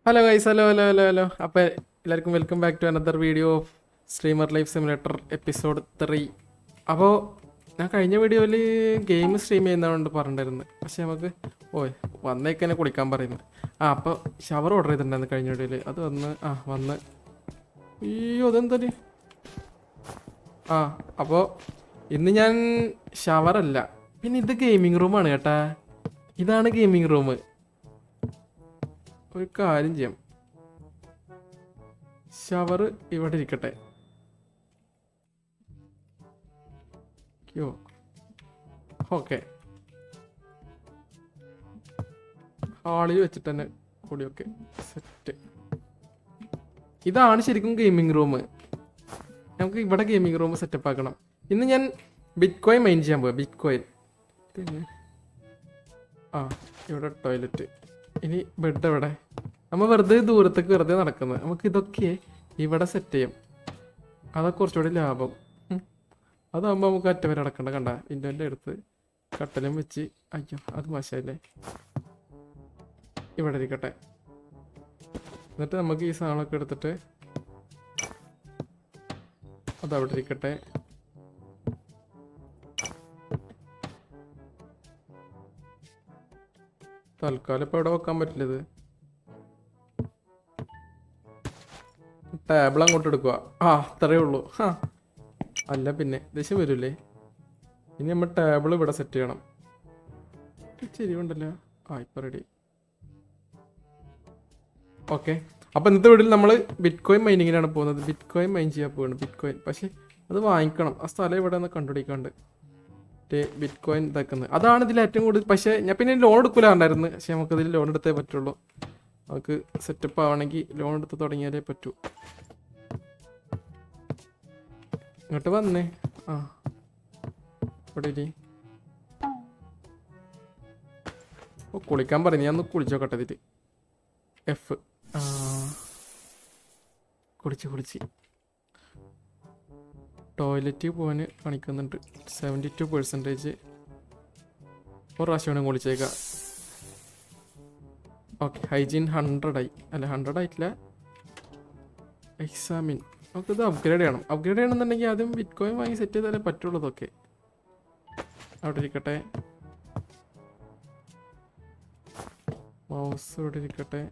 Hello guys, hello. അപ്പോൾ എല്ലാവർക്കും welcome back to another video of streamer life simulator episode 3. അപ്പോൾ ഞാൻ കഴിഞ്ഞ വീഡിയോയിൽ ഗെയിം സ്ട്രീം ചെയ്യുന്നതുകൊണ്ട് പറഞ്ഞിട്ടുണ്ടായിരുന്നു. പക്ഷെ നമുക്ക് വന്നേക്കന്നെ കുളിക്കാൻ പറയുന്നത്. അപ്പോൾ ഷവർ ഓർഡർ ചെയ്തിട്ടുണ്ടായിരുന്നു കഴിഞ്ഞ വീഡിയോയിൽ. അത് വന്ന് അയ്യോ അതെന്താ. അപ്പോൾ ഇന്ന് ഞാൻ ഷവറല്ല, പിന്നെ ഇത് ഗെയിമിംഗ് റൂമാണ് കേട്ടാ. ഇതാണ് ഗെയിമിംഗ് റൂം. ഒരു കാര്യം ചെയ്യാം, ഷവർ ഇവിടെ ഇരിക്കട്ടെ. ഓക്കെ, ഹാളിൽ വെച്ചിട്ട് തന്നെ കൂടിയൊക്കെ സെറ്റ്. ഇതാണ് ശരിക്കും ഗെയിമിംഗ് റൂം. നമുക്ക് ഇവിടെ ഗെയിമിംഗ് റൂം സെറ്റപ്പ് ആക്കണം. ഇന്ന് ഞാൻ ബിറ്റ് കോയിൻ മൈൻ ചെയ്യാൻ പോവാ. ബിറ്റ് കോയിൻ പിന്നെ ഇവിടെ ടോയ്ലറ്റ്. ഇനി ബെഡ് എവിടെ? നമ്മൾ വെറുതെ ദൂരത്തേക്ക് വെറുതെ നടക്കുന്നത്. നമുക്ക് ഇതൊക്കെ ഇവിടെ സെറ്റ് ചെയ്യാം. അതൊക്കെ കുറച്ചുകൂടി ലാഭം. അതാകുമ്പോൾ നമുക്ക് അറ്റ വരെ അടക്കണ്ട. കണ്ട വിൻഡോൻ്റെ അടുത്ത് കട്ടലും വെച്ച്. അയ്യോ അത് മോശമല്ലേ. ഇവിടെ ഇരിക്കട്ടെ. എന്നിട്ട് നമുക്ക് ഈ സാധനമൊക്കെ എടുത്തിട്ട് അതവിടെ ഇരിക്കട്ടെ. തൽക്കാലം ഇപ്പോൾ ഇവിടെ വെക്കാൻ പറ്റില്ലത്. ടേബിൾ അങ്ങോട്ട് എടുക്കുക. അത്രയേ ഉള്ളൂ. അല്ല പിന്നെ ദേഷ്യം വരില്ലേ. ഇനി നമ്മൾ ടേബിൾ ഇവിടെ സെറ്റ് ചെയ്യണം. ശരിയുണ്ടല്ലോ. ഇപ്പം റെഡി. ഓക്കെ, അപ്പോൾ ഇന്നത്തെ വീട്ടിൽ നമ്മൾ ബിറ്റ് കോയിൻ മൈനിങ്ങിനാണ് പോകുന്നത്. ബിറ്റ് കോയിൻ മൈൻ ചെയ്യാൻ പോവുകയാണ്. ബിറ്റ് കോയിൻ പക്ഷേ അത് വാങ്ങിക്കണം. ആ സ്ഥലം ഇവിടെ നിന്ന് കണ്ടുപിടിക്കാണ്ട് ബിറ്റ് കോയിൻ ഇതാക്കുന്നത്. അതാണ് ഇതിൽ ഏറ്റവും കൂടുതൽ. പക്ഷേ ഞാൻ പിന്നെ ലോൺ എടുക്കില്ലാണ്ടായിരുന്നു. പക്ഷെ നമുക്കിതിൽ ലോൺ എടുത്തേ പറ്റുള്ളൂ. നമുക്ക് സെറ്റപ്പ് ആവണമെങ്കിൽ ലോൺ എടുത്ത് തുടങ്ങിയാലേ പറ്റൂ. ഇങ്ങോട്ട് വന്നേ. ഇവിടെ ഇരി. കുളിക്കാൻ പറഞ്ഞു. ഞാൻ ഒന്ന് കുളിച്ചോക്കട്ടെ ഇതിൽ. എഫ് കുളിച്ച് ടോയ്ലറ്റിൽ പോകാൻ കാണിക്കുന്നുണ്ട്. 72%. ഒരു പ്രാവശ്യം വേണം കുളിച്ചേക്കാം. ഓക്കെ, ഹൈജീൻ 100 ആയി. അല്ല 100 ആയിട്ടില്ല. എക്സാമിൻ നമുക്കിത് അപ്ഗ്രേഡ് ചെയ്യണം. അപ്ഗ്രേഡ് ചെയ്യണമെന്നുണ്ടെങ്കിൽ ആദ്യം ബിറ്റ് കോയിൻ വാങ്ങി സെറ്റ് ചെയ്താലേ പറ്റുള്ളൂ. ഇതൊക്കെ അവിടെ ഇരിക്കട്ടെ. മൗസ് ഇവിടെ ഇരിക്കട്ടെ.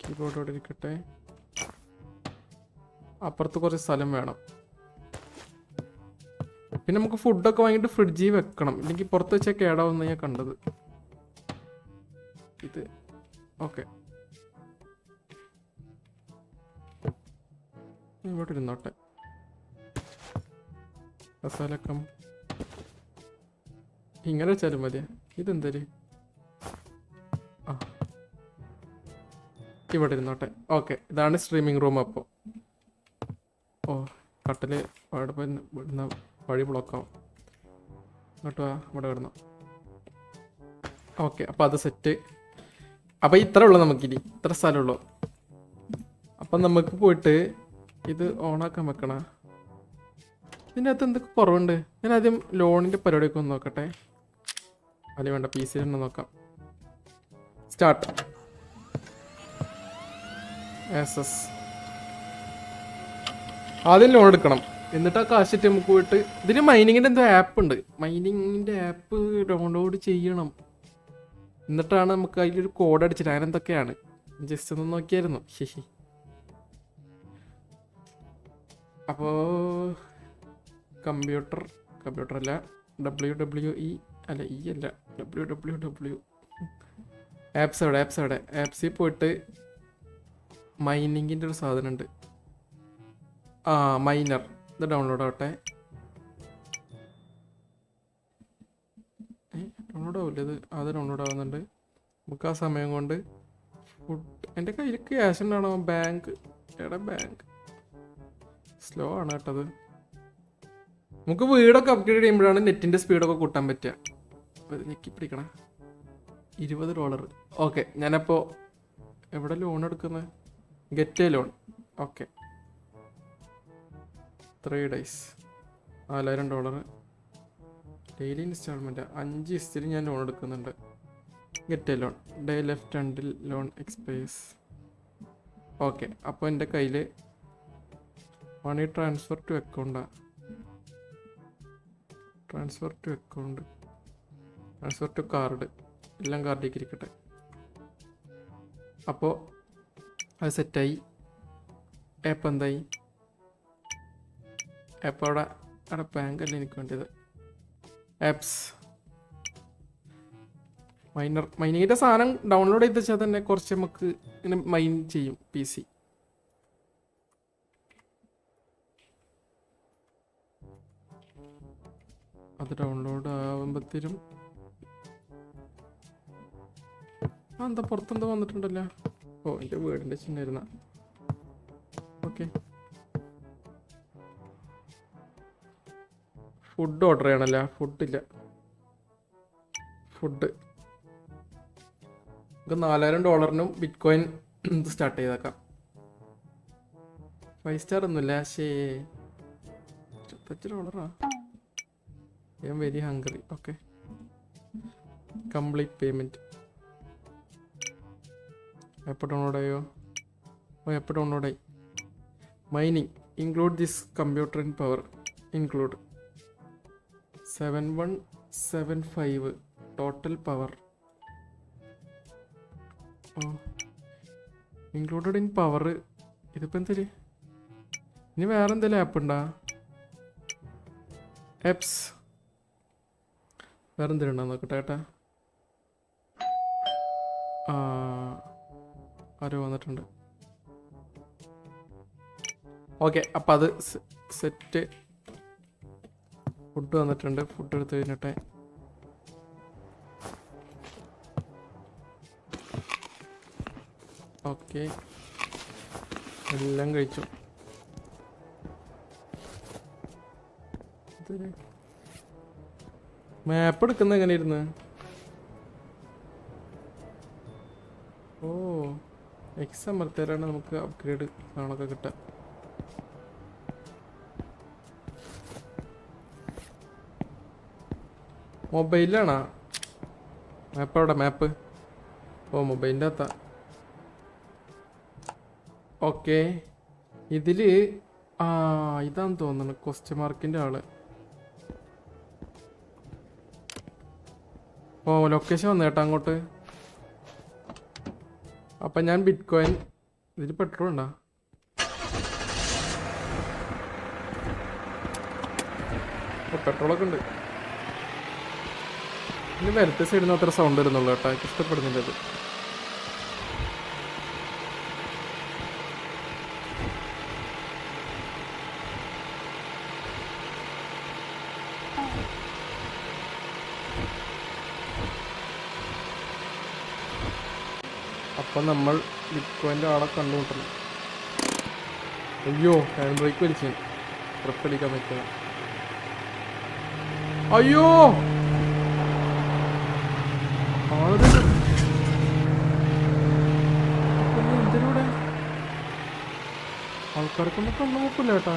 കീബോർഡ് ഇവിടെ ഇരിക്കട്ടെ. അപ്പുറത്ത് കുറച്ച് സ്ഥലം വേണം. പിന്നെ നമുക്ക് ഫുഡൊക്കെ വാങ്ങിയിട്ട് ഫ്രിഡ്ജിൽ വെക്കണം. ഇല്ലെങ്കിൽ പുറത്ത് വെച്ചാൽ കേടാവുന്ന ഞാൻ കണ്ടത്. ഇത് ഓക്കെ, ഇവിടെ ഇരുന്നോട്ടെ. മസാലക്കം ഇങ്ങനെ വെച്ചാലും മതിയാ. ഇതെന്തര്? ഇവിടെ ഇരുന്നോട്ടെ. ഓക്കെ, ഇതാണ് സ്ട്രീമിംഗ് റൂം. അപ്പോൾ കട്ടില് അവിടെ പോയി ഇവിടുന്ന വഴി ബ്ലോക്കാവും. ഇങ്ങോട്ട് വാ, ഇവിടെ കിടന്നു. ഓക്കെ, അപ്പോൾ അത് സെറ്റ്. അപ്പോൾ ഇത്ര ഉള്ളൂ നമുക്കിനി. ഇത്ര സ്ഥലമുള്ളൂ. അപ്പം നമുക്ക് പോയിട്ട് ഇത് ഓണാക്കാൻ വെക്കണ. ഇതിൻ്റെ അകത്ത് എന്തൊക്കെ കുറവുണ്ട്. ഞാൻ ആദ്യം ലോണിൻ്റെ പരിപാടിയൊക്കെ ഒന്ന് നോക്കട്ടെ. അല്ലെ വേണ്ട, PC തന്നെ നോക്കാം. സ്റ്റാർട്ട്. ആദ്യം ലോൺ എടുക്കണം. എന്നിട്ട് ആ കാശിട്ട് നമുക്ക് പോയിട്ട് ഇതിന് മൈനിങ്ങിൻ്റെ എന്തോ ആപ്പ് ഉണ്ട്. മൈനിങ്ങിൻ്റെ ആപ്പ് ഡൗൺലോഡ് ചെയ്യണം. എന്നിട്ടാണ് നമുക്ക് അതിലൊരു കോഡ് അടിച്ചിട്ട് അങ്ങനെ എന്തൊക്കെയാണ്. ജസ്റ്റ് ഒന്ന് നോക്കിയായിരുന്നു. ശരി, അപ്പോൾ കമ്പ്യൂട്ടർ അല്ല, WWE അല്ല, അല്ല WWW. ആപ്സ് എവിടെ? ആപ്സിൽ പോയിട്ട് മൈനിങ്ങിൻ്റെ ഒരു സാധനം ഉണ്ട്. മൈനർ. ഇത് ഡൗൺലോഡ് ആവട്ടെ. ഡൗൺലോഡ് ആവില്ല ഇത്. അത് ഡൗൺലോഡ് ആവുന്നുണ്ട്. നമുക്ക് ആ സമയം കൊണ്ട് ഫുഡ്. എൻ്റെ കയ്യിൽ ക്യാഷ് ഉണ്ടാണോ? ബാങ്ക് സ്ലോ ആണ് കേട്ടത്. നമുക്ക് വീടൊക്കെ അപ്ഗ്രേഡ് ചെയ്യുമ്പോഴാണ് നെറ്റിൻ്റെ സ്പീഡൊക്കെ കൂട്ടാൻ പറ്റുക. ഞെക്കി പിടിക്കണേ. $20. ഓക്കെ, ഞാനപ്പോൾ എവിടെ ലോൺ എടുക്കുന്നത്? Get a loan. Okay, 3 days $4000. Daily instalment 5 ദിവസത്തിൽ ഞാൻ ലോൺ എടുക്കുന്നുണ്ട്. Get a loan day left until loan expires. Okay, അപ്പോൾ എൻ്റെ കയ്യിൽ മണി ട്രാൻസ്ഫർ ടു അക്കൗണ്ടാണ്. Transfer to account, transfer to card, എല്ലാം കാർഡിലേക്ക് ഇരിക്കട്ടെ. അപ്പോൾ അത് സെറ്റായി. ആപ്പ് എന്തായി? ആപ്പ് അവിടെ ബാങ്കല്ല എനിക്ക് വേണ്ടത്. ആപ്സ് മൈനിങ്ങിൻ്റെ സാധനം ഡൗൺലോഡ് ചെയ്ത് വെച്ചാൽ തന്നെ കുറച്ച് നമുക്ക് ഇങ്ങനെ മൈൻ ചെയ്യും PC. അത് ഡൗൺലോഡ് ആവുമ്പോഴത്തേനും എന്താ പുറത്തെന്തോ വന്നിട്ടുണ്ടല്ലോ. ഓ, എൻ്റെ വീടിൻ്റെ ചിഹ്നമായിരുന്ന. ഓക്കെ, ഫുഡ് ഓർഡർ ചെയ്യണല്ലോ. ഫുഡില്ല. ഫുഡ് നമുക്ക് $4000 ബിറ്റ് കോയിൻ സ്റ്റാർട്ട് ചെയ്തേക്കാം. 5 സ്റ്റാർ ഒന്നുമില്ല. $25. I am very hungry. Okay, complete payment. എപ്പോൾ ഡൗൺലോഡായോ? എപ്പോൾ ഡൗൺലോഡായി? Mining include this computer in power. Include 7175 total power. Included in power. ഇതിപ്പോൾ എന്തൊരു ഇനി വേറെ എന്തെങ്കിലും ആപ്പ് ഉണ്ടോ? ആപ്സ് വേറെ എന്തെങ്കിലും ഉണ്ടോ നോക്കട്ടെ ഏട്ടാ. ആരോ വന്നിട്ടുണ്ട്. ഓക്കെ, അപ്പം അത് സെറ്റ്. ഫുഡ് വന്നിട്ടുണ്ട്. ഫുഡ് എടുത്ത് കഴിഞ്ഞിട്ടെ. ഓക്കെ, എല്ലാം കഴിച്ചു. മാപ്പ് എടുക്കുന്നത് എങ്ങനെയായിരുന്നു? ഓ, എക്സ് അമർത്തിയാലാണ് നമുക്ക് അപ്ഗ്രേഡ് സാധനമൊക്കെ കിട്ടുക. മൊബൈലിലാണോ മാപ്പ്? അവിടെ മാപ്പ്. ഓ, മൊബൈലിൻ്റെ അകത്താ. ഓക്കെ, ഇതിൽ ഇതാന്ന് തോന്നുന്നു ക്വസ്റ്റ്യൻ മാർക്കിൻ്റെ ആള്. ഓ, ലൊക്കേഷൻ വന്നു കേട്ടോ അങ്ങോട്ട്. അപ്പം ഞാൻ ബിറ്റ് കോയിൻ. ഇതിൽ പെട്രോൾ ഉണ്ടോ? ഓ, പെട്രോളൊക്കെ ഉണ്ട്. ഇനി വലത്തെ സൈഡിൽ നിന്ന് അത്ര സൗണ്ട് വരുന്നുള്ളൂ കേട്ടോ. എനിക്ക് ഇഷ്ടപ്പെടുന്നില്ല അത്. അപ്പം നമ്മൾ ബിറ്റ്കോയിൻ്റെ ആളെ കണ്ടുമുട്ടണം. അയ്യോ, ഹാൻഡ് ബ്രേക്ക് വലിച്ചു. പുറത്തടിക്കാൻ പറ്റുക. അയ്യോ, എന്തിനൂടെ ആൾക്കാർക്കൊന്നും കണ്ണു നോക്കില്ല കേട്ടാ.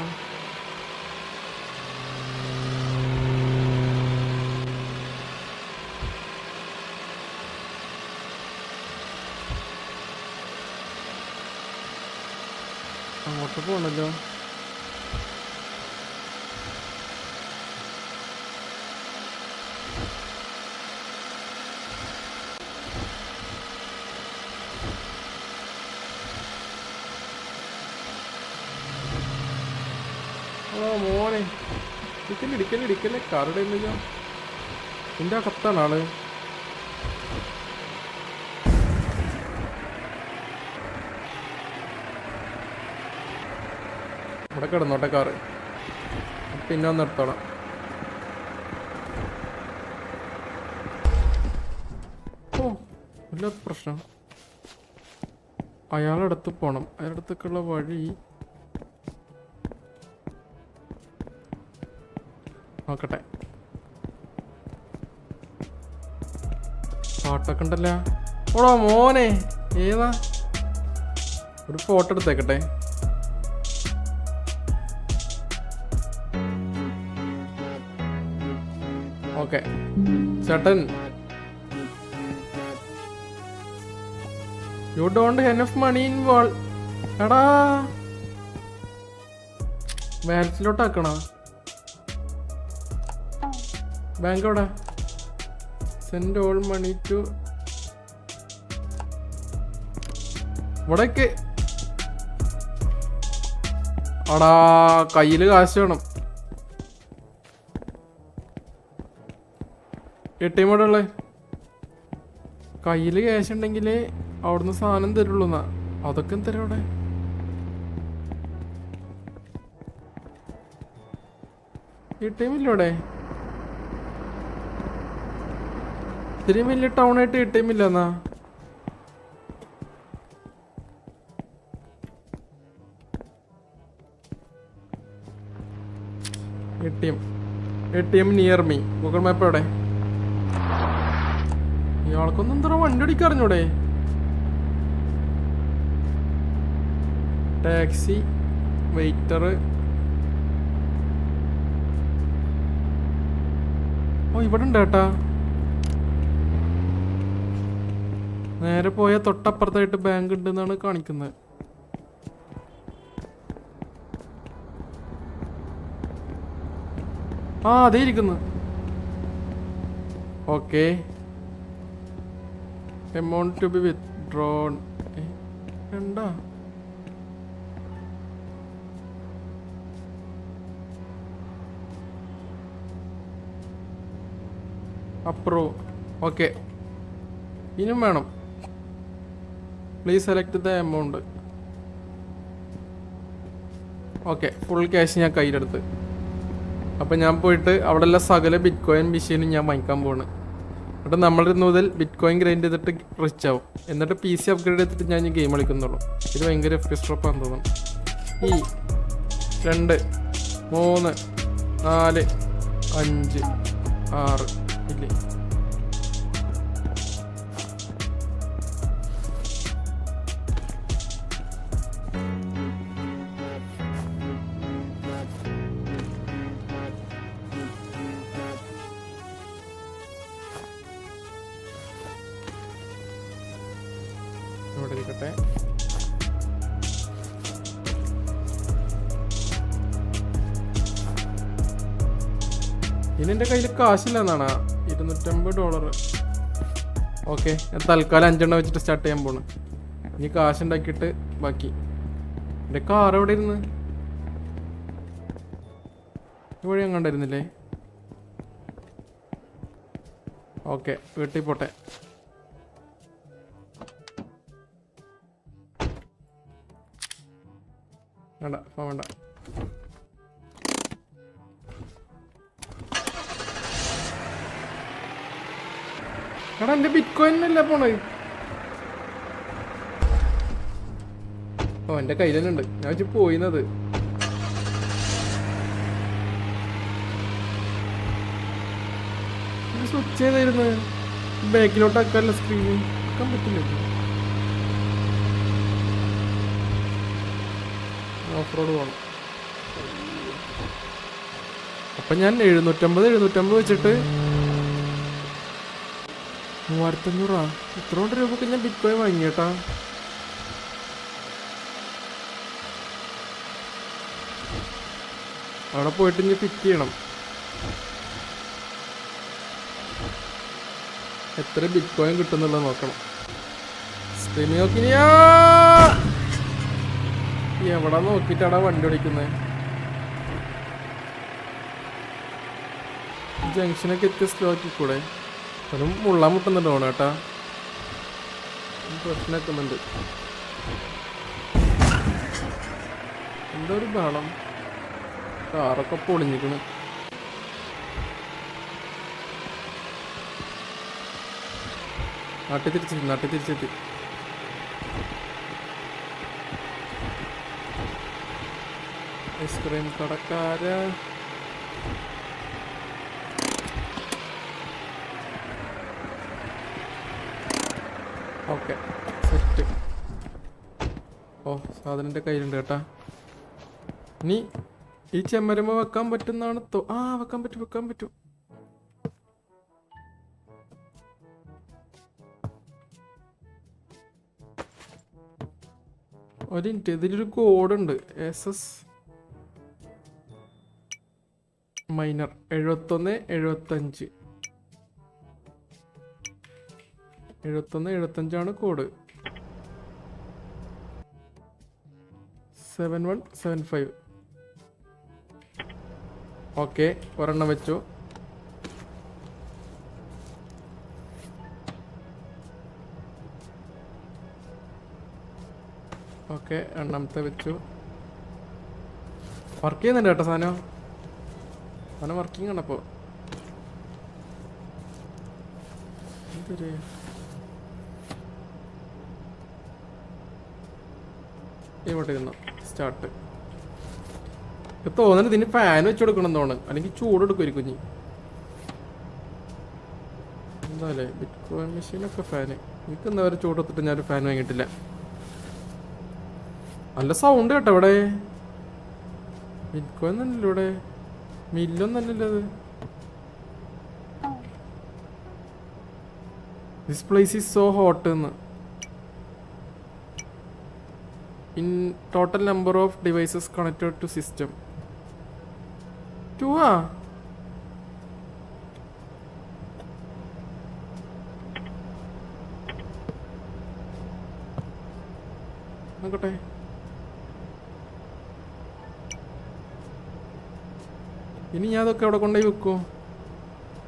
അങ്ങോട്ട് പോണല്ലോ. മോനെ, ഇടിക്കല്ലേ കാറുടെ ഇല്ലല്ലോ. എൻ്റെ അകത്താണ് ആള്. ഇവിടെ കിടന്നോട്ടെ കാറ്. പിന്നെ ഒന്ന് എടുത്തോളാം. ഓ, ഇല്ല പ്രശ്നം. അയാളടുത്ത് പോണം. അയാളടുത്തേക്കുള്ള വഴി നോക്കട്ടെ. പാട്ടൊക്കെ ഉണ്ടല്ലോ. ഓടാ മോനെ, ഏതാ? ഒരു ഫോട്ടോ എടുത്തേക്കട്ടെ. ഓക്കെ ചേട്ടൻ, you don't enough money in wall. എടാ വാലറ്റിലോട്ടാക്കണ ബാങ്ക് എവിടെ? സെൻഡ് ഓൾ മണി ടു ഇവിടേക്ക്. അടാ കയ്യില് കാശ് വേണം. ATM ഇവിടെ ഉള്ളേ. കയ്യില് ക്യാഷ് ഉണ്ടെങ്കിലേ അവിടുന്ന് സാധനം തരുള്ളൂ. എന്നാ അതൊക്കെ തരും അവിടെ. ATM ഇല്ല ഇവിടെ. ഇത്രയും വലിയ ടൗൺ ആയിട്ട് ATM ഇല്ല. എന്നാ ATM near me. Google map എവിടെ? ഇയാൾക്കൊന്നും എന്താ വണ്ടി ഓടിക്കറിഞ്ഞൂടെ? Taxi waiter. ഓ ഇവിടെ ഉണ്ട് ഏട്ടാ. നേരെ പോയ തൊട്ടപ്പുറത്തായിട്ട് ബാങ്ക് ഉണ്ട് എന്നാണ് കാണിക്കുന്നത്. ആ അതേ ഇരിക്കുന്നു. Okay, amount to be withdrawn. എന്താ അപ്രൂവ്? ഓക്കെ, ഇനിയും വേണം. Please select the amount. Okay, full cash ഞാൻ കയ്യിലെടുത്ത്. അപ്പം ഞാൻ പോയിട്ട് അവിടെ ഉള്ള സകല ബിറ്റ് കോയിൻ മെഷീനും ഞാൻ വാങ്ങിക്കാൻ പോവാണ്. എന്നിട്ട് നമ്മളിന്ന് മുതൽ ബിറ്റ് കോയിൻ ഗ്രൈൻഡ് ചെയ്തിട്ട് റിച്ച് ആവും. എന്നിട്ട് PC അപ്ഗ്രേഡ് ചെയ്തിട്ട് ഞാൻ ഈ ഗെയിം കളിക്കുന്നുള്ളൂ. ഇത് ഭയങ്കര ഫ്രിസ്ട്രോപ്പാന്ന് തോന്നുന്നു. 2 3 4 5 6 ഇല്ലേ? ഇവിടെ ഇരിക്കട്ടെ. ഇനി എൻ്റെ കയ്യിൽ കാശില്ല എന്നാണ്. $250. ഓക്കെ, ഞാൻ തൽക്കാലം 5 വെച്ചിട്ട് സ്റ്റാർട്ട് ചെയ്യാൻ പോണ്. ഇനി കാശ് ഉണ്ടാക്കിയിട്ട് ബാക്കി. എൻ്റെ കാർ എവിടെ ഇരുന്ന്? ഇവിടെ ഞാൻ കണ്ടിരുന്നില്ലേ? ഓക്കെ, വീട്ടിൽ പോട്ടെ. വേണ്ട, വേണ്ട. എടാ എൻ്റെ ബിറ്റ് കോയിനല്ല പോണേ. ഓ എൻ്റെ കയ്യിൽ തന്നെ ഉണ്ട്. ഞാൻ വെച്ച് പോയിന്നത്. സ്വിച്ച് ചെയ്തായിരുന്നു. ബാക്കിലോട്ട് ആക്കാനുള്ള സ്ക്രീൻ ആക്കാൻ പറ്റില്ല. ഓഫ് റോഡ് പോകണം. അപ്പം ഞാൻ 750 വെച്ചിട്ട് 3500. ഇത്രകൊണ്ട് രൂപക്ക് ഞാൻ ബിറ്റ് കോയിൻ വാങ്ങിയേട്ടാ. അവിടെ പോയിട്ട് ഇനി ഫിറ്റ് ചെയ്യണം. എത്ര ബിറ്റ് കോയിൻ കിട്ടുന്നുള്ളത് നോക്കണം. സ്ട്രീമിംഗ് നോക്കിനിയാ എവിടെ നോക്കിയിട്ടാടാ വണ്ടി ഓടിക്കുന്നത്? ജംഗ്ഷനൊക്കെ എത്തി സ്ലോ ആക്കിക്കൂടെ? അതും മുള്ളാൻ മുട്ടുന്നുണ്ട് ഓണേട്ടാ. പ്രശ്നമാക്കുന്നുണ്ട്. എന്താ ഒരു ബഹളം? കാറൊക്കെ പൊളിഞ്ഞിക്കണ്. നാട്ടിൽ തിരിച്ചെത്തി. ഐസ്ക്രീം കടക്കാര. Okay, set. ഓ സാധനം എൻ്റെ കയ്യിലുണ്ട് കേട്ടാ. ഇനി ഈ ചെമ്മരമ്പ വെക്കാൻ പറ്റുന്നാണ് വെക്കാൻ പറ്റും. ഒരു മിനിറ്റ്, ഇതിലൊരു കോഡുണ്ട്. SS minor 7175 7175 code. 7175. ഓക്കെ, ഒരെണ്ണം വെച്ചു. ഓക്കെ, രണ്ടാമത്തെ വെച്ചു. വർക്ക് ചെയ്യുന്നുണ്ട് കേട്ടോ സാധനം. സാധനം വർക്കിംഗ് ആണ്. അപ്പോൾ എന്തൊരു ഇവിടെ ഇരുന്നു സ്റ്റാർട്ട്. ഇപ്പം തോന്നുന്നു ഇതിന് ഫാൻ വെച്ച് കൊടുക്കണം തോന്നുന്നു, അല്ലെങ്കിൽ ചൂട് എടുക്കും കുഞ്ഞി. എന്താല്ലേ ബിറ്റ് കോയിൻ മെഷീനൊക്കെ ഫാന്. എനിക്ക് എന്താ വരെ ചൂട് എടുത്തിട്ട് ഞാനൊരു ഫാൻ വാങ്ങിയിട്ടില്ല. നല്ല സൗണ്ട് കേട്ടോ ഇവിടെ. ബിറ്റ് കോയിൻ തന്നെയല്ലോ ഇവിടെ, മില്ലൊന്നല്ലല്ലോ അത്. This place is so hot എന്ന്. In total number of devices connected to system 2 ആ. നോക്കട്ടെ. ഇനി ഞാൻ അതൊക്കെ എവിടെ കൊണ്ടുപോയി വെക്കും?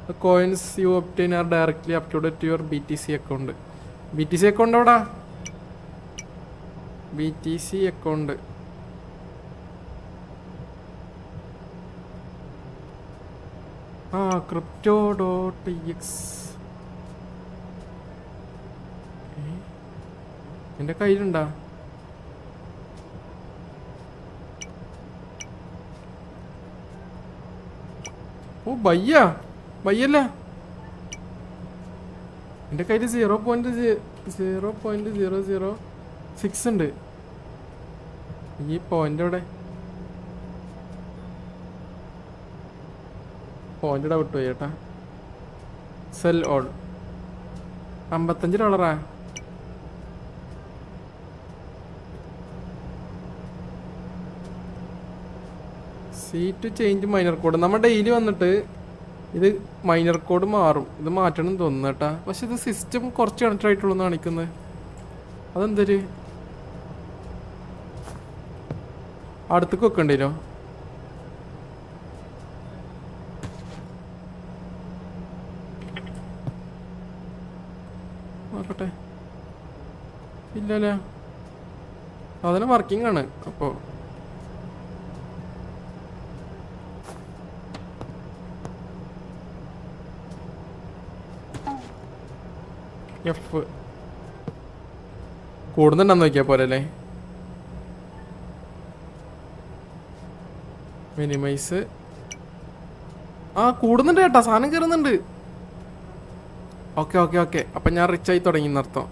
The coins you obtain are directly uploaded to your BTC account. BTC account എവിടാ? BTC account. crypto.ex. എൻ്റെ കയ്യിലുണ്ടാ? ഓ ബയ്യല്ല, എൻ്റെ കയ്യിൽ 0.006 ഉണ്ട്. ഈ പോയിന്റ് എവിടെ? പോയിന്റ് ഇവിടെ വിട്ടുപോയി ചേട്ടാ. Cell all $55. Seat change minor code. നമ്മൾ ഡെയിലി വന്നിട്ട് ഇത് മൈനർ കോഡ് മാറും. ഇത് മാറ്റണം എന്ന് തോന്നുന്നു കേട്ടാ. പക്ഷെ ഇത് സിസ്റ്റം കുറച്ച് കണക്ട് ആയിട്ടുള്ളൂ കാണിക്കുന്നത്. അതെന്തൊരു അടുത്തേക്ക് വെക്കണ്ടല്ലോ. നോക്കട്ടെ. ഇല്ലല്ലേ, അതിന് വർക്കിംഗ് ആണ്. അപ്പോൾ എഫ് കൂടുന്നുണ്ടെന്ന് നോക്കിയാൽ പോരല്ലേ. മിനിമൈസ്. കൂടുന്നുണ്ട് കേട്ടാ, സാധനം കയറുന്നുണ്ട്. ഓക്കെ ഓക്കെ ഓക്കെ, അപ്പം ഞാൻ റിച്ച് ആയി തുടങ്ങി എന്നർത്ഥം.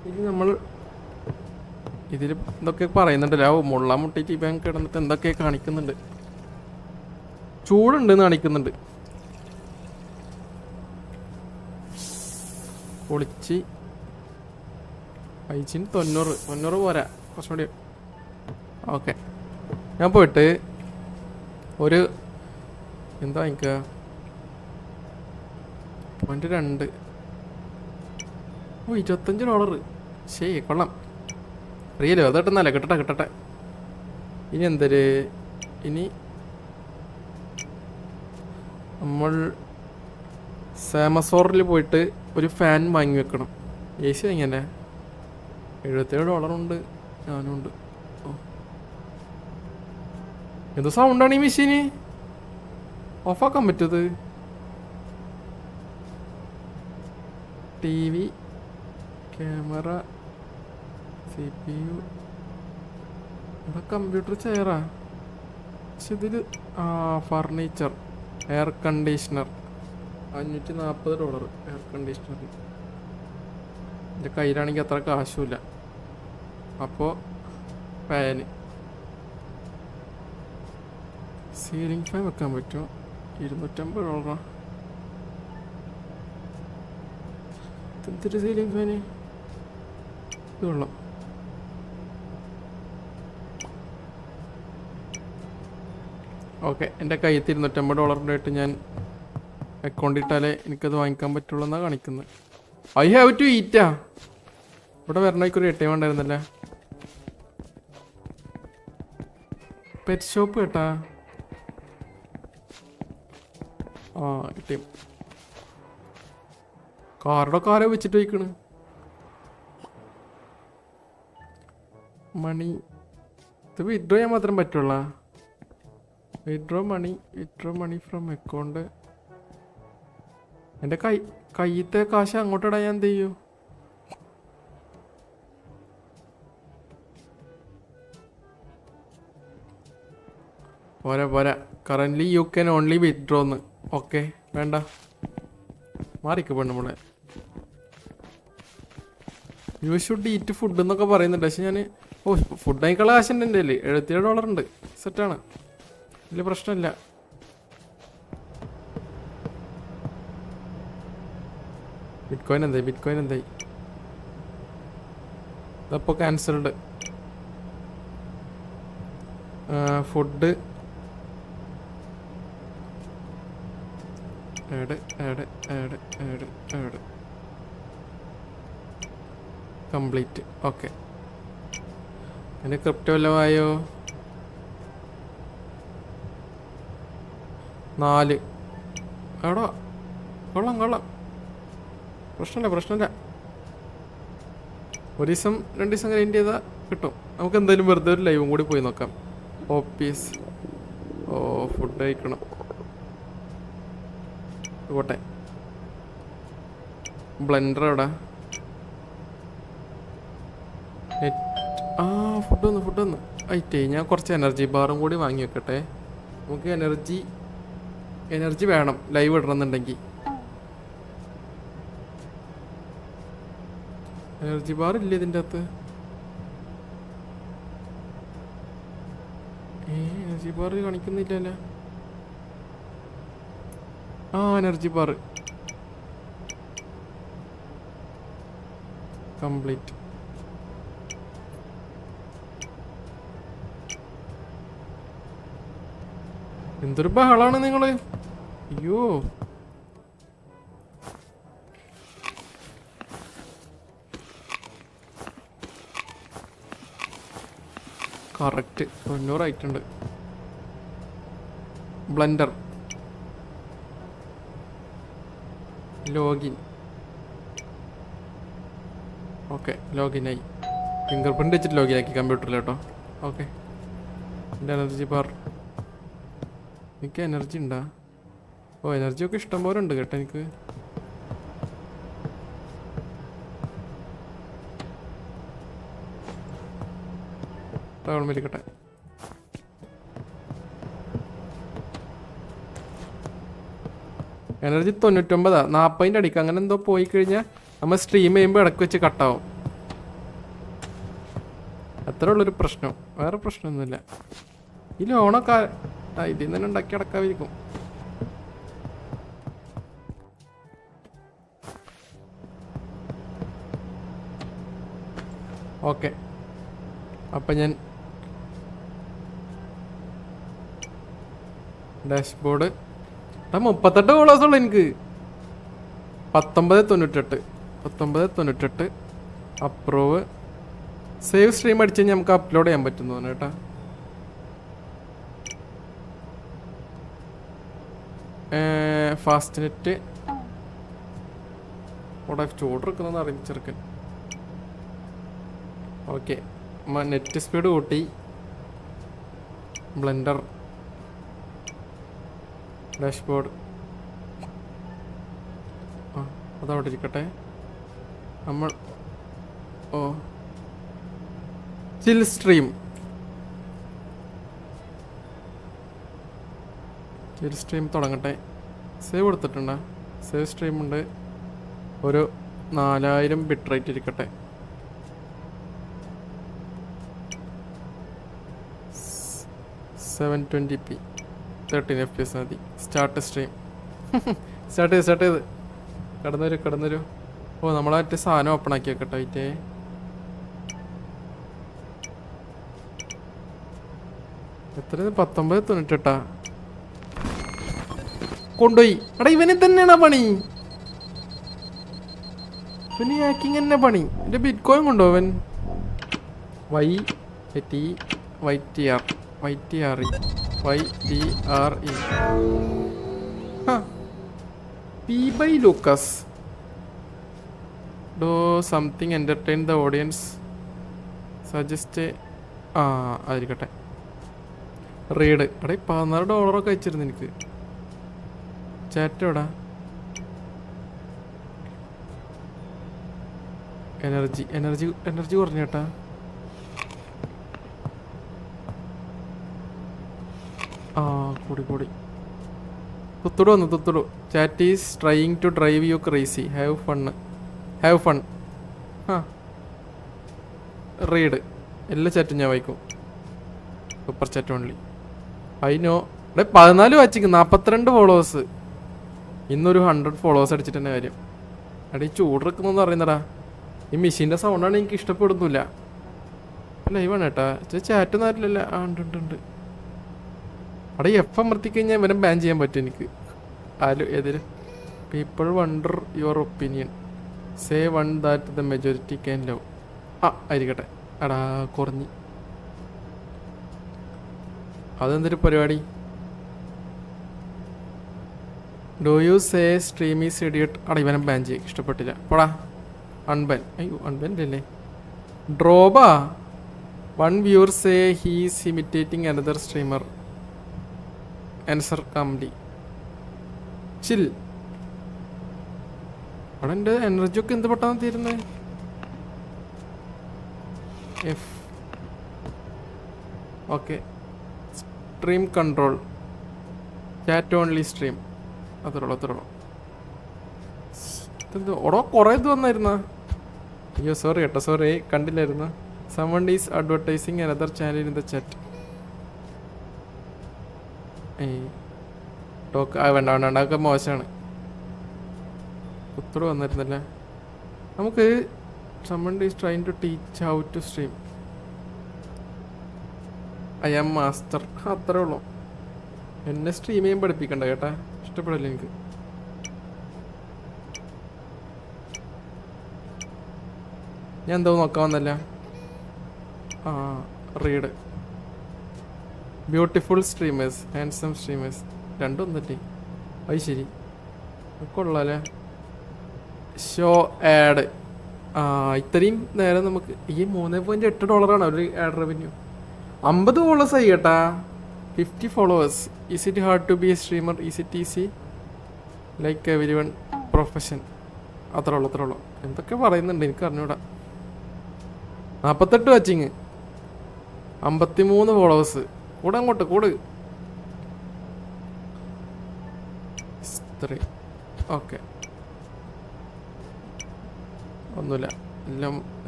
ഇനി നമ്മൾ ഇതിൽ എന്തൊക്കെ പറയുന്നുണ്ടല്ലോ. മുള്ള മുട്ടിട്ട് ഇപ്പം കിടന്നിട്ട് എന്തൊക്കെ കാണിക്കുന്നുണ്ട്. ചൂടുണ്ടെന്ന് കാണിക്കുന്നുണ്ട്. പൊളിച്ച് 90 പോരാ, കുറച്ചുകൂടി. ഓക്കെ, ഞാൻ പോയിട്ട് ഒരു എന്താ വാങ്ങിക്കുക? $2. $25. ശരി, കൊള്ളാം. അറിയല്ലോ, അത് കിട്ടുന്നല്ലേ. കിട്ടട്ടെ. ഇനി എന്തൊരു ഇനി നമ്മൾ സാമസോറിൽ പോയിട്ട് ഒരു ഫാൻ വാങ്ങി വെക്കണം. AC വാങ്ങിയല്ലേ. $77 ഉണ്ട്. ഞാനുണ്ട്. ഓ, എന്ത് സൗണ്ടാണ് ഈ മെഷീന്? ഓഫാക്കാൻ പറ്റത്? TV, ക്യാമറ, CPU, ഇവിടെ കമ്പ്യൂട്ടർ ചെയറാ. പക്ഷെ ഇതിൽ furniture, air conditioner $540 air conditioner. എൻ്റെ കയ്യിലാണെങ്കിൽ അത്ര കാശുമില്ല. അപ്പോൾ ഫാന്, സീലിംഗ് ഫാൻ വെക്കാൻ പറ്റുമോ? $250. എന്തൊരു സീലിംഗ് ഫാന്? ഇത് കൊള്ളാം. ഓക്കെ, എൻ്റെ കയ്യിൽ $250 ഞാൻ അക്കൗണ്ട് ഇട്ടാലേ എനിക്കത് വാങ്ങിക്കാൻ പറ്റുള്ളൂ എന്നാണ് കാണിക്കുന്നത്. ഐ ഹാവ് ടു ഈറ്റാ. ഇവിടെ വരണേക്കൊരു ATM ഉണ്ടായിരുന്നല്ലേ. പെറ്റ് ഷോപ്പ് കേട്ടാ. ആ ATM. കാറൊക്കെ ആരോ വെച്ചിട്ട് വയ്ക്കണ്. മണി ഇത് വിഡ്രോ ചെയ്യാൻ മാത്രം പറ്റുള്ള. Withdraw money from account. എൻ്റെ കയ്യത്തെ കാശ് അങ്ങോട്ടിടാൻ ഞാൻ എന്ത് ചെയ്യൂ? പോരാ കറൻ്റ്ലി യു ക്യാൻ ഓൺലി വിഡ്രോന്ന്. ഓക്കെ വേണ്ട, മാറിക്ക് പെണ്ണുമ്പളെ. യു ഷുഡ് ഈറ്റ് ഫുഡ് എന്നൊക്കെ പറയുന്നുണ്ട്. പക്ഷെ ഞാൻ ഫുഡ് ആയിക്കുള്ള കാശുണ്ട് എൻ്റെ കയ്യിൽ. $77 ഉണ്ട്. സെറ്റാണ്, വലിയ പ്രശ്നമില്ല. ബിറ്റ്കോയിൻ എന്തായി? ഇതപ്പോൾ cancelled. Food add complete. Okay, എൻ്റെ ക്രിപ്റ്റോ വല്ലതുമായോ? 4. എവിടാ? കൊള്ളാം. പ്രശ്നമില്ല. ഒരു ദിവസം 2 ദിവസം ഗ്രൈൻഡ് ചെയ്താൽ കിട്ടും. നമുക്ക് എന്തായാലും വെറുതെ ഒരു ലൈവും കൂടി പോയി നോക്കാം. ഓപ്പീസ്. ഫുഡ് കഴിക്കണം. പോട്ടെ. ബ്ലെൻഡർ എവിടെ? ഫുഡ് വന്നു. ആയിട്ടേ ഞാൻ കുറച്ച് എനർജി ബാറും കൂടി വാങ്ങി വെക്കട്ടെ. നമുക്ക് എനർജി വേണം ലൈവ് ഇടണമെന്നുണ്ടെങ്കിൽ. എനർജി ബാർ ഇല്ല ഇതിൻ്റെ അകത്ത്. എനർജി ബാർ കാണിക്കുന്നില്ലല്ലോ. Energy bar complete. എന്തൊരു ബഹളാണ് നിങ്ങള്. അയ്യോ, കറക്റ്റ് 90 ആയിട്ടുണ്ട്. Blender login. ഓക്കെ, ലോഗിനായി. ഫിംഗർ പ്രിൻ്റ് വെച്ചിട്ട് ലോഗിൻ ആക്കി കമ്പ്യൂട്ടറിൽ കേട്ടോ. ഓക്കെ, എൻ്റെ എനർജി ബാർ. എനിക്ക് എനർജി ഉണ്ടാ? എനർജിയൊക്കെ ഇഷ്ടം പോലെ ഉണ്ട് കേട്ടോ എനിക്ക്. മേടിക്കട്ടെ. എനർജി 99. 40 അടിക്കുക അങ്ങനെ എന്തോ പോയി കഴിഞ്ഞാൽ നമ്മൾ സ്ട്രീം ചെയ്യുമ്പോൾ ഇടയ്ക്ക് വെച്ച് കട്ടാവും. അത്ര ഉള്ളൊരു പ്രശ്നം, വേറെ പ്രശ്നമൊന്നുമില്ല. ഈ ലോണൊക്കെ ഇതിൽ നിന്ന് തന്നെ ഉണ്ടാക്കി അടക്കാതിരിക്കും. ഓക്കെ, അപ്പം ഞാൻ ഡാഷ്ബോർഡ്. 38 കോളേഴ്സ് ഉള്ളു എനിക്ക്. 1998 അപ്രൂവ്. സേവ് സ്ട്രീം അടിച്ച് കഴിഞ്ഞാൽ നമുക്ക് അപ്ലോഡ് ചെയ്യാൻ പറ്റും തോന്നുന്നു കേട്ടോ. ഫാസ്റ്റ് നെറ്റ് അവിടെ ചൂടെടുക്കുന്നതെന്ന് അറിയിച്ചെടുക്കൻ. ഓക്കെ, നെറ്റ് സ്പീഡ് കൂട്ടി. ബ്ലെൻഡർ, ഡാഷ്ബോർഡ് അതവിടെ ഇരിക്കട്ടെ. നമ്മൾ ചിൽ സ്ട്രീം തുടങ്ങട്ടെ. സേവ് കൊടുത്തിട്ടുണ്ടോ? സേവ് സ്ട്രീം ഉണ്ട്. ഒരു 4000 ബിറ്റ് റേറ്റ് ഇരിക്കട്ടെ. $720p 13 FPS മതി. Start stream. സ്റ്റാർട്ട് ചെയ്ത് കടന്നു വരൂ. നമ്മളെ മറ്റേ സാധനം ഓപ്പൺ ആക്കി വെക്കട്ടെ. ആയിട്ടേ എത്ര? 1998. കൊണ്ടുപോയി. എടാ ഇവനെ തന്നെയാണ് പണി, ഇവന് ഹാക്കിങ് തന്നെ പണി. എൻ്റെ ബിറ്റ് കോയിൻ കൊണ്ടുപോവൻ. YTRE P by Lucas. Do something entertain the audience. Suggest ആയിരിക്കട്ടെ. റീഡ്. എടാ $14 അയച്ചിരുന്നു എനിക്ക്. ചാറ്റ് എവിടാ? എനർജി കുറഞ്ഞേട്ടാ. കൂടി തുത്തുടു. Chat is trying to drive you crazy. Have fun. Read. എല്ലാ ചാറ്റും ഞാൻ വായിക്കും. Super chat only. No. 14 watching, 42 followers. ഇന്നൊരു 100 ഫോളോവേഴ്സ് അടിച്ചിട്ട് തന്നെ കാര്യം. എടാ ഈ ചൂടെടുക്കുന്നതെന്ന് പറയുന്നടാ, ഈ മെഷീൻ്റെ സൗണ്ടാണ് എനിക്ക് ഇഷ്ടപ്പെടുന്നില്ല. ലൈവാണ് കേട്ടാ. ചാറ്റ് നാട്ടിലല്ല. ഉണ്ട്. അവിടെ എഫ് അമർത്തിക്കഴിഞ്ഞാൽ ഇവനെ ബാൻ ചെയ്യാൻ പറ്റും എനിക്ക്. ഏതൊരു people wonder your opinion. Say one that the majority can love. ആയിരിക്കട്ടെ. എടാ കുറഞ്ഞ്. അതെന്തൊരു പരിപാടി? Do you say stream is idiot. ഇവനെ ബാൻ ചെയ്യും, ഇഷ്ടപ്പെട്ടില്ല. പോടാ അൺബാൻ. അയ്യോ അൺബാനിലല്ലേ. ഡ്രോബാ. One viewer say he's imitating another streamer. Answer calmly. Chill. അവിടെ എൻ്റെ എനർജി ഒക്കെ എന്ത് പെട്ടെന്ന് തീരുന്നത്. Okay. Stream control. Chat only stream. അത്രയുള്ളൂ. ഓടോ കുറേ ഇത് വന്നായിരുന്ന. അയ്യോ സോറി കേട്ടോ, സോറി കണ്ടില്ലായിരുന്നു. Someone is advertising another channel in the chat. വേണ്ട അതൊക്കെ മോശമാണ്. കുത്തോട് വന്നിരുന്നല്ലേ. നമുക്ക് someone is trying to teach how to stream. I am master. അത്രേ ഉള്ളൂ. എന്നെ സ്ട്രീം ചെയ്യാൻ പഠിപ്പിക്കണ്ട കേട്ടാ, ഇഷ്ടപ്പെടില്ല എനിക്ക്. ഞാൻ എന്തോ നോക്കാൻ വന്നല്ല. Read. Beautiful streamers, handsome streamers. രണ്ടും തന്നെ. അത് ശരി, കൊള്ളാല്ലേ. Show ad. ഇത്രയും നേരം നമുക്ക് ഈ $3.8 ഒരു ആഡ് റവന്യൂ. 50 ഫോളോവേഴ്സ് ആയി കേട്ടാ. 50 followers. Is it hard to be a streamer? Is it easy like every one profession? അത്രേ ഉള്ളൂ. എന്തൊക്കെ പറയുന്നുണ്ട് എനിക്ക് അറിഞ്ഞൂടാ. 48 വാച്ചിങ്, 53 ഫോളോവേഴ്സ്. കൂട്. ഓക്കെ. ഒന്നുമില്ല.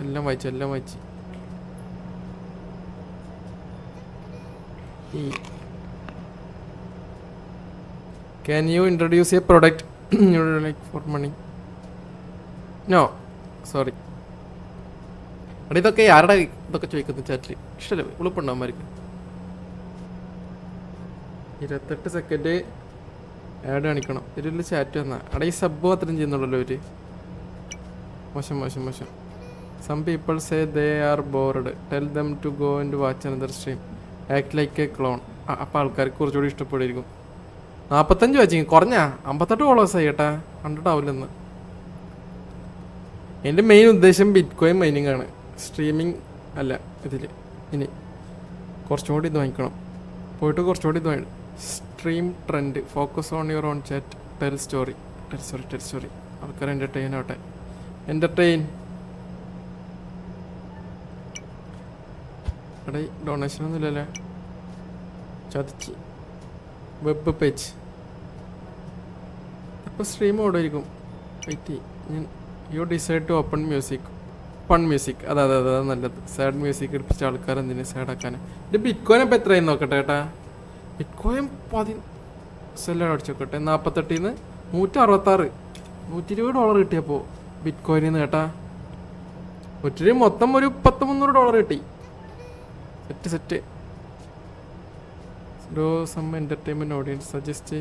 എല്ലാം വായിച്ചു. Can you introduce a product you like for money? No, sorry. ഇതൊക്കെ ആരുടെ ഇതൊക്കെ ചോദിക്കുന്നു ചാറ്റിൽ. ഇഷ്ടമല്ലേ? ഉളുപ്പുണ്ടാവുമായിരിക്കും. 28 സെക്കൻഡ് ആഡ് കാണിക്കണം. ഇതിൽ ചാറ്റ് വന്നാൽ ഈ സബ് മാത്രം ചെയ്യുന്നുള്ളല്ലോ അവർ. മോശം. Some people say they are bored. Tell them to go and watch another stream. Act like a clown. അപ്പോൾ ആൾക്കാർക്ക് കുറച്ചുകൂടി ഇഷ്ടപ്പെടിരിക്കും. 45 വാച്ചിങ് കുറഞ്ഞ 58 ഫോളോവേഴ്സ് ആയി കേട്ടാ. 100 ആവില്ലെന്ന്. എൻ്റെ മെയിൻ ഉദ്ദേശം ബിറ്റ് കോയിൻ മൈനിങ് ആണ്, സ്ട്രീമിങ് അല്ല. ഇതിൽ ഇനി കുറച്ചും കൂടി ഇത് വാങ്ങിക്കണം. പോയിട്ട് കുറച്ചുകൂടി ഇത് വാങ്ങി. Stream trend. Focus on your on chat. Tell story. ആൾക്കാർ എൻ്റർടൈൻ ആവട്ടെ. ഡൊണേഷൻ ഒന്നും ഇല്ലല്ലേ. ചതിച്ച്. Web page. ഇപ്പോൾ സ്ട്രീം ഓടായിരിക്കും. You decide to open music. Fun music. അതെ നല്ലത്. സാഡ് മ്യൂസിക് എടുപ്പിച്ച ആൾക്കാർ എന്തിനു സാഡാക്കാൻ. ഇത് ബിറ്റ് കോയിൻ അപ്പോൾ എത്രയായി നോക്കട്ടെ കേട്ടാ. ബിറ്റ് കോയിൻ സെല്ലാണ് അടിച്ചു നോക്കട്ടെ. 48 166. $120 കിട്ടിയപ്പോൾ ബിറ്റ് കോയിനിൽ നിന്ന് കേട്ടാ. മൊത്തം ഒരു $300 കിട്ടി. സെറ്റ്. ഡോ സം എൻ്റർടൈൻമെൻറ്റ് ഓഡിയൻസ്. സജസ്റ്റ്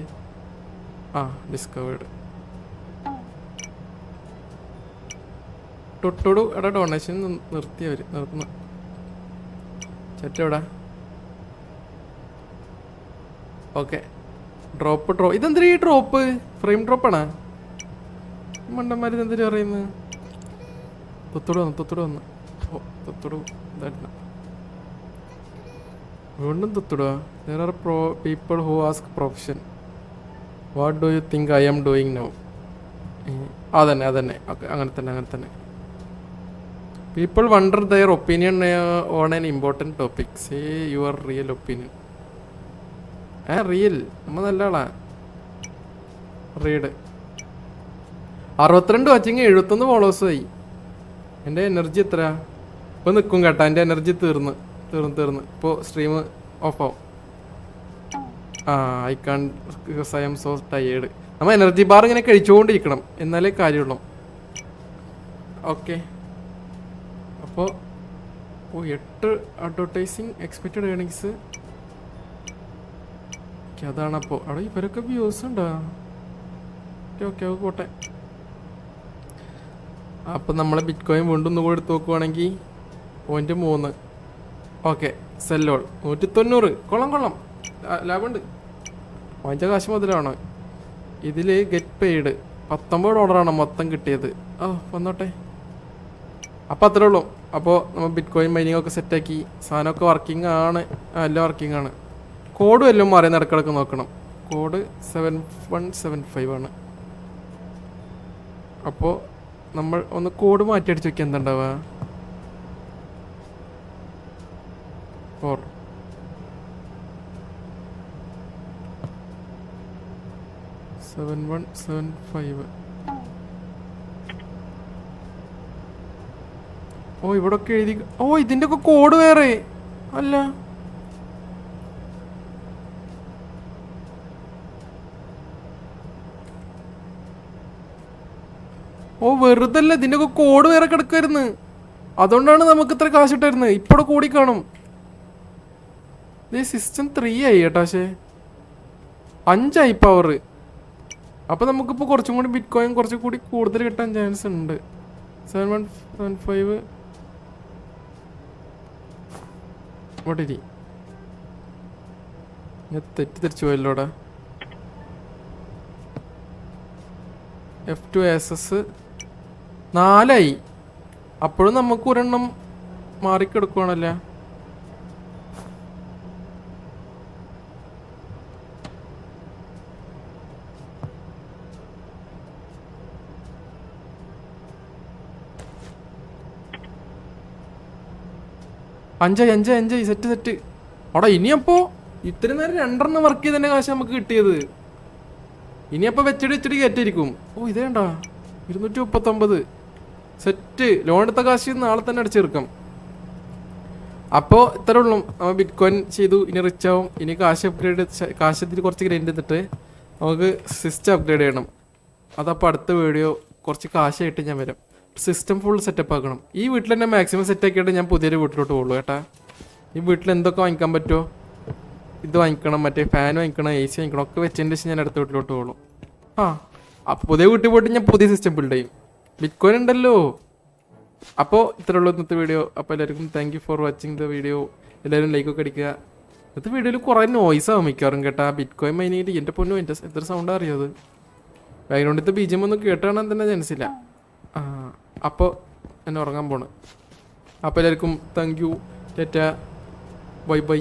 ആ ഡിസ്കവേർഡ്. തൊട്ടോടു എടാ ഡൊണേഷൻ നിർത്തി അവർ നിർത്തുന്ന ചേട്ടാ എവിടാ? ഓക്കെ ഡ്രോപ്പ് ഇതെന്തിനാ ഈ ഡ്രോപ്പ്? ഫ്രെയിം ഡ്രോപ്പാണോ? മണ്ടന്മാർ ഇതെന്തിനാ പറയുന്നത്? തൊത്തോട് വന്ന് ഓ തൊത്തോട് ഇതായിട്ടില്ല. വീണ്ടും തൊത്തിടുക. There are people who ask profession what do you think I am doing now. അതന്നെ ഓക്കെ അങ്ങനെ തന്നെ. People wonder their opinion on an important topic. Say your real opinion. Real നമ്മൾ നല്ല ആളാ. റീഡ് 62 വാച്ചിങ് 71 ഫോളോവേഴ്സായി. എൻ്റെ എനർജി എത്ര ഇപ്പോൾ നിൽക്കും കേട്ടോ. എൻ്റെ എനർജി തീർന്ന് ഇപ്പോൾ സ്ട്രീം ഓഫ് ആവും. I can't because I am so tired. നമ്മൾ എനർജി ബാർ ഇങ്ങനെ കഴിച്ചുകൊണ്ടിരിക്കണം എന്നാലേ കാര്യമുള്ളൂ. ഓക്കെ അപ്പോൾ 8 അഡ്വർടൈസിങ് എക്സ്പെക്റ്റഡ് ഏർണിങ്സ്. അതാണപ്പോൾ അവിടെ ഇവരൊക്കെ വ്യൂസ് ഉണ്ടോ? ഓക്കെ പോട്ടെ. അപ്പം നമ്മളെ ബിറ്റ് കോയിൻ വീണ്ടും ഒന്നുകൂടെ എടുത്ത് നോക്കുവാണെങ്കിൽ 0.3. ഓക്കെ സെല്ലോൾ 190. കൊള്ളാം ലാഭമുണ്ട്. വാങ്ങിച്ച കാശ് മുതലാണ്. ഇതിൽ ഗെറ്റ് പെയ്ഡ് $19 മൊത്തം കിട്ടിയത്. വന്നോട്ടെ. അപ്പോൾ അത്രേ ഉള്ളൂ. അപ്പോൾ നമ്മൾ ബിറ്റ് കോയിൻ മൈനിങ് ഒക്കെ സെറ്റാക്കി. സാധനമൊക്കെ വർക്കിംഗ് ആണ്. എല്ലാം വർക്കിംഗ് ആണ്. കോഡ് എല്ലാം മാറി ഇടക്കിടക്ക് നോക്കണം. കോഡ് 7175 ആണ്. അപ്പോൾ നമ്മൾ ഒന്ന് കോഡ് മാറ്റി അടിച്ച് നോക്കിയാൽ എന്താ ഉണ്ടാവുക? 4 7175. ഇവിടെ ഒക്കെ എഴുതി. ഇതിൻ്റെ ഒക്കെ കോഡ് വേറെ അല്ല. വെറുതല്ല, ഇതിൻ്റെ ഒക്കെ കോഡ് വേറെ കിടക്കുമായിരുന്നു. അതുകൊണ്ടാണ് നമുക്ക് ഇത്ര കാശ് ഇട്ടായിരുന്നത്. ഇപ്പോൾ കൂടി കാണും. സിസ്റ്റം 3 ആയി കേട്ടോ. പക്ഷേ 5 ആയി പവർ. അപ്പോൾ നമുക്കിപ്പോൾ കുറച്ചും കൂടി ബിറ്റ് കോയിൻ കുറച്ചും കൂടി കൂടുതൽ കിട്ടാൻ ചാൻസ് ഉണ്ട്. 7175 ഇവിടെ ഞാൻ തെറ്റിദ്ധരിച്ചു പോയല്ലോടാ. F2 ASS 4 ആയി. അപ്പോഴും നമുക്ക് ഒരെണ്ണം മാറിക്കെടുക്കുവാണല്ലേ. അഞ്ചായി സെറ്റ്. അവിടെ ഇനിയപ്പോ ഇത്രയും നേരം 2 വർക്ക് ചെയ്തതിന്റെ കാശ് നമുക്ക് കിട്ടിയത്. ഇനിയപ്പോൾ വെച്ചിട്ട് കയറ്റിരിക്കും. ഇതേണ്ടാ 239 സെറ്റ്. ലോൺ എടുത്ത കാശ് നാളെ തന്നെ അടിച്ചെടുക്കാം. അപ്പോൾ ഇത്ര ഉള്ളൂ. നമ്മൾ ബിറ്റ് കോയിൻ ചെയ്തു. ഇനി റിച്ച് ആവും. ഇനി കാശ് ഇതിൽ കുറച്ച് ഗ്രൈൻഡ് ചെയ്തിട്ട് നമുക്ക് സിസ്റ്റം അപ്ഗ്രേഡ് ചെയ്യണം. അതപ്പോൾ അടുത്ത വീഡിയോ കുറച്ച് കാശായിട്ട് ഞാൻ വരാം. സിസ്റ്റം ഫുൾ സെറ്റപ്പ് ആക്കണം. ഈ വീട്ടിൽ തന്നെ മാക്സിമം സെറ്റ് ആക്കിയിട്ട് ഞാൻ പുതിയൊരു വീട്ടിലോട്ട് പോകുള്ളൂ കേട്ടാ. ഈ വീട്ടിൽ എന്തൊക്കെ വാങ്ങിക്കാൻ പറ്റുമോ ഇത് വാങ്ങിക്കണം, മറ്റേ ഫാൻ വാങ്ങിക്കണം, AC വാങ്ങിക്കണം, ഒക്കെ വെച്ചതിൻ്റെ ശേഷം ഞാൻ അടുത്ത വീട്ടിലോട്ട് പോകുള്ളൂ. അപ്പോൾ പുതിയ വീട്ടിൽ പോയിട്ട് ഞാൻ പുതിയ സിസ്റ്റം ബിൽഡ് ചെയ്യും. ബിറ്റ് കോയിൻ ഉണ്ടല്ലോ. അപ്പോൾ ഇത്രയുള്ളൂ ഇന്നത്തെ വീഡിയോ. അപ്പോൾ എല്ലാവർക്കും thank you for watching the video. എല്ലാവരും ലൈക്കൊക്കെ അടിക്കുക. ഇന്നത്തെ വീഡിയോയിൽ കുറേ നോയ്സ് ആവും മിക്കാറും കേട്ടാ. ബിറ്റ് കോയിൻ മൈനിങ്ങിട്ട് എൻ്റെ പൊന്നോ എത്ര സൗണ്ട് അറിയാത്. ബാക്ക്ഗ്രൗണ്ടിലത്തെ BGM ഒന്നും കേട്ടാണെൻ തന്നെ ചാൻസ് ഇല്ല. അപ്പോൾ എന്നെ ഉറങ്ങാൻ പോണ്. അപ്പോൾ എല്ലാവർക്കും താങ്ക് യു. ടാറ്റ ബൈ.